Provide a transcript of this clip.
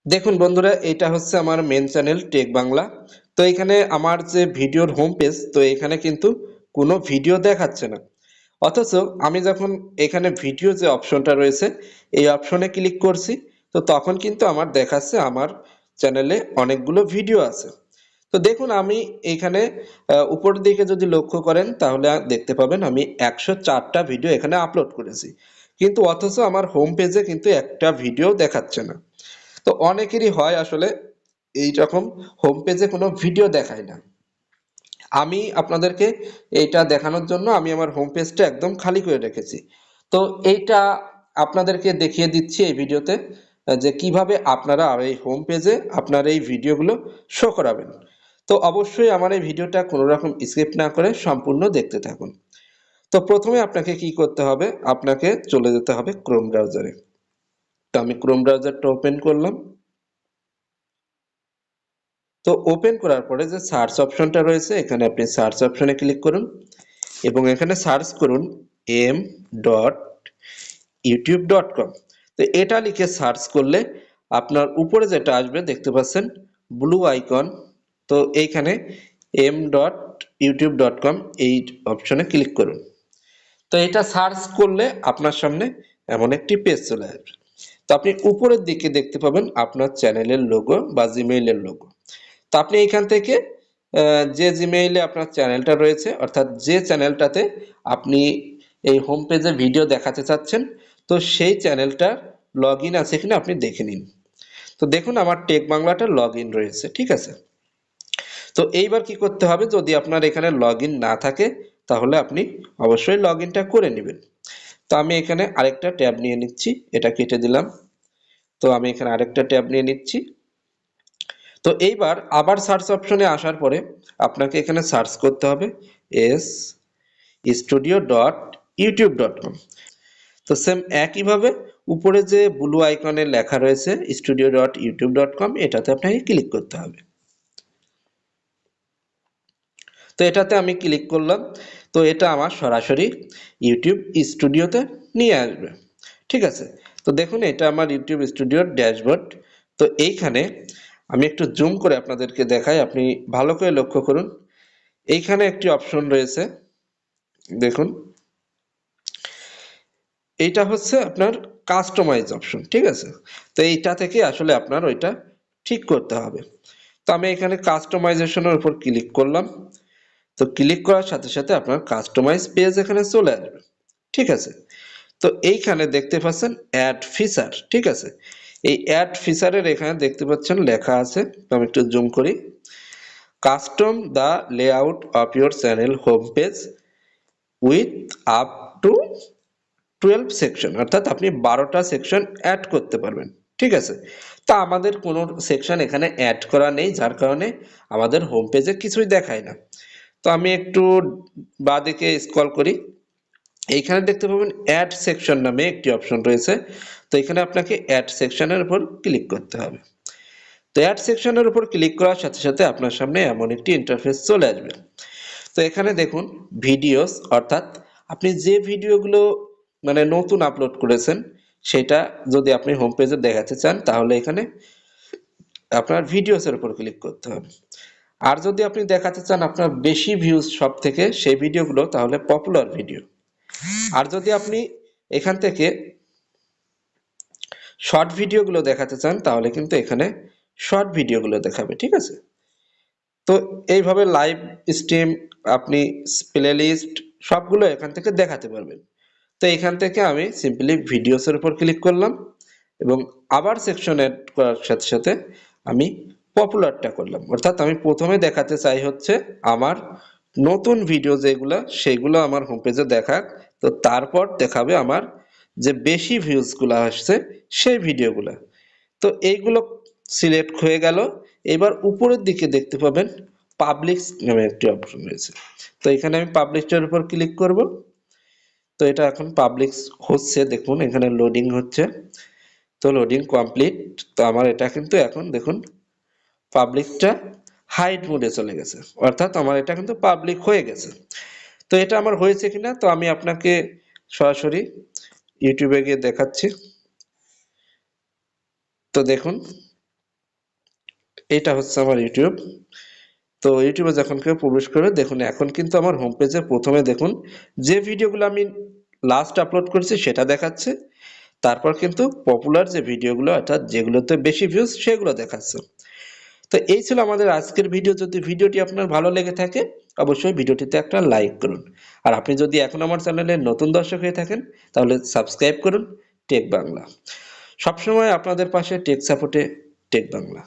দেখুন বন্ধুরা, এটা হচ্ছে আমার মেন চ্যানেল টেক বাংলা। তো এখানে আমার যে ভিডিওর হোম পেজ, তো এখানে কিন্তু কোনো ভিডিও দেখাচ্ছে না। অথচ আমি যখন এখানে ভিডিও যে অপশনটা রয়েছে, এই অপশনে ক্লিক করছি, তো তখন কিন্তু আমার দেখাচ্ছে আমার চ্যানেলে অনেকগুলো ভিডিও আছে। তো দেখুন আমি এইখানে উপরের দিকে যদি লক্ষ্য করেন তাহলে দেখতে পাবেন আমি 104টা ভিডিও এখানে আপলোড করেছি, কিন্তু অথচ আমার হোম পেজে কিন্তু একটা ভিডিও দেখাচ্ছে না। তো অনেকেরই হয় আসলে এইরকম, হোম পেজে কোনো ভিডিও দেখায় না। আমি আপনাদেরকে এইটা দেখানোর জন্য আমি আমার হোম পেজটা একদম খালি করে রেখেছি। তো এইটা আপনাদেরকে দেখিয়ে দিচ্ছি এই ভিডিওতে, যে কিভাবে আপনারা আর এই হোম পেজে আপনার এই ভিডিওগুলো শো করাবেন। তো অবশ্যই আমার এই ভিডিওটা কোনো রকম স্কিপ না করে সম্পূর্ণ দেখতে থাকুন। তো প্রথমে আপনাকে কি করতে হবে, আপনাকে চলে যেতে হবে ক্রোম ব্রাউজারে। তো আমি ক্রোম ব্রাউজারটা ওপেন করলাম। তো ওপেন করার পরে যে সার্চ অপশনটা রয়েছে, এখানে আপনি সার্চ অপশনে ক্লিক করুন এবং এখানে সার্চ করুন m.youtube.com। তো এটা লিখে সার্চ করলে আপনার উপরে যেটা আসবে দেখতে পাচ্ছেন ব্লু আইকন। তো এইখানে m.youtube.com এই অপশনে ক্লিক করুন। তো এটা সার্চ করলে আপনার সামনে এমন একটি পেজ চলে আসবে। তো আপনি উপরের দিকে দেখতে পাবেন আপনার চ্যানেলের লোগো বা জিমেইলের লোগো। তো আপনি এইখান থেকে যে জিমেইলে আপনার চ্যানেলটা রয়েছে, অর্থাৎ যে চ্যানেলটাতে আপনি এই হোম পেজে ভিডিও দেখাতে চাচ্ছেন, তো সেই চ্যানেলটার লগ ইন আছে কিনা আপনি দেখে নিন। তো দেখুন আমার টেক বাংলাটা লগ ইন রয়েছে, ঠিক আছে। তো এইবার কি করতে হবে, যদি আপনার এখানে লগ ইন না থাকে তাহলে আপনি অবশ্যই লগ ইনটা করে নেবেন। তো আমি এখানে আরেকটা ট্যাব নিয়ে নিচ্ছি, এটা কেটে দিলাম। তো আমি এখানে আরেকটা ট্যাব নিয়ে নিচ্ছি। তো এইবার আবার সার্চ অপশনে আসার পরে আপনাকে এখানে সার্চ করতে হবে এস studio.youtube.com। তো সেম একইভাবে উপরে যে ব্লু আইকনে লেখা রয়েছে studio.youtube.com, এটাতে আপনাকে ক্লিক করতে হবে। তো এটাতে আমি ক্লিক করলাম। তো এটা আমার সরাসরি ইউটিউব স্টুডিওতে নিয়ে আসবে, ঠিক আছে। তো দেখুন এটা আমার ইউটিউব স্টুডিওর ড্যাশবোর্ড। তো এইখানে আমি একটু জুম করে আপনাদেরকে দেখাই, আপনি ভালো করে লক্ষ্য করুন। এইখানে একটি অপশন রয়েছে, দেখুন এইটা হচ্ছে আপনার কাস্টমাইজ অপশন, ঠিক আছে। তো এইটা থেকে আসলে আপনার ওইটা ঠিক করতে হবে। তো আমি এখানে কাস্টমাইজেশনের উপর ক্লিক করলাম। তো ক্লিক করার সাথে সাথে আপনার কাস্টমাইজ পেজ এখানে চলে আসবে, ঠিক আছে। তো এইখানে দেখতে পাচ্ছেন অ্যাড ফিচার, ঠিক আছে। এই অ্যাড ফিচারের এখানে দেখতে পাচ্ছেন লেখা আছে, তো আমি একটু জুম করি, custom the layout of your channel home page with up to 12 section, অর্থাৎ আপনি 12টা সেকশন অ্যাড করতে পারবেন, ঠিক আছে। তা আমাদের কোনো সেকশন এখানে অ্যাড করা নেই, যার কারণে আমাদের হোম পেজে কিছুই দেখায় না। তো আমি একটু বাঁদিকে স্ক্রল করি, এইখানে দেখতে পাবেন অ্যাড সেকশন নামে একটি অপশন রয়েছে। তো এখানে আপনাকে অ্যাড সেকশনের উপর ক্লিক করতে হবে। তো অ্যাড সেকশনের উপর ক্লিক করার সাথে সাথে আপনার সামনে এমন একটি ইন্টারফেস চলে আসবে। তো এখানে দেখুন ভিডিওস, অর্থাৎ আপনি যে ভিডিওগুলো মানে নতুন আপলোড করেছেন সেটা যদি আপনি হোম পেজে দেখাতে চান তাহলে এখানে আপনার ভিডিওসের উপর ক্লিক করতে হবে। আর যদি আপনি দেখাতে চান আপনার বেশি ভিউজ সব থেকে সেই ভিডিওগুলো, তাহলে পপুলার ভিডিও। আর যদি আপনি এখান থেকে শর্ট ভিডিওগুলো দেখাতে চান তাহলে কিন্তু এখানে শর্ট ভিডিওগুলো দেখাবে, ঠিক আছে। তো এইভাবে লাইভ স্ট্রিম, আপনি প্লে লিস্ট সবগুলো এখান থেকে দেখাতে পারবেন। তো এখান থেকে আমি সিম্পলি ভিডিওসের উপর ক্লিক করলাম এবং আবার সেকশন অ্যাড করার সাথে সাথে আমি পপুলারটা করলাম, অর্থাৎ আমি প্রথমে দেখাতে চাই হচ্ছে আমার নতুন ভিডিও যেগুলো সেইগুলো আমার হোম পেজে দেখাক। তো তারপর দেখাবে আমার যে বেশি ভিউজগুলো আসছে সেই ভিডিওগুলো। তো এইগুলো সিলেক্ট হয়ে গেল। এবার উপরের দিকে দেখতে পাবেন পাবলিক নামে একটি অপশন রয়েছে। তো এখানে আমি পাবলিকটার উপর ক্লিক করব। তো এটা এখন পাবলিক হচ্ছে, দেখুন এখানে লোডিং হচ্ছে। তো লোডিং কমপ্লিট। তো আমার এটা কিন্তু এখন দেখুন পাবলিকটা হাইড মোডে চলে গেছে, অর্থাৎ আমার এটা কিন্তু পাবলিক হয়ে গেছে। তো এটা আমার হয়েছে কিনা তো আমি আপনাকে সরাসরি ইউটিউবে গিয়ে দেখাচ্ছি। তো দেখুন এটা হচ্ছে আমার ইউটিউব। তো ইউটিউবে যখন কেউ প্রবেশ করে দেখুন এখন কিন্তু আমার হোম পেজে প্রথমে দেখুন যে ভিডিওগুলো আমি লাস্ট আপলোড করেছি সেটা দেখাচ্ছে, তারপর কিন্তু পপুলার যে ভিডিওগুলো অর্থাৎ যেগুলোতে বেশি ভিউজ সেগুলো দেখাচ্ছে। তো এই ছিল আমাদের আজকের ভিডিও। যদি ভিডিওটি আপনার ভালো লেগে থাকে অবশ্যই ভিডিওটিতে একটা লাইক করুন। আর আপনি যদি এখন আমার চ্যানেলে নতুন দর্শক হয়ে থাকেন তাহলে সাবস্ক্রাইব করুন টেক বাংলা। সবসময় আপনাদের পাশে টেক সাপোর্টে টেক বাংলা।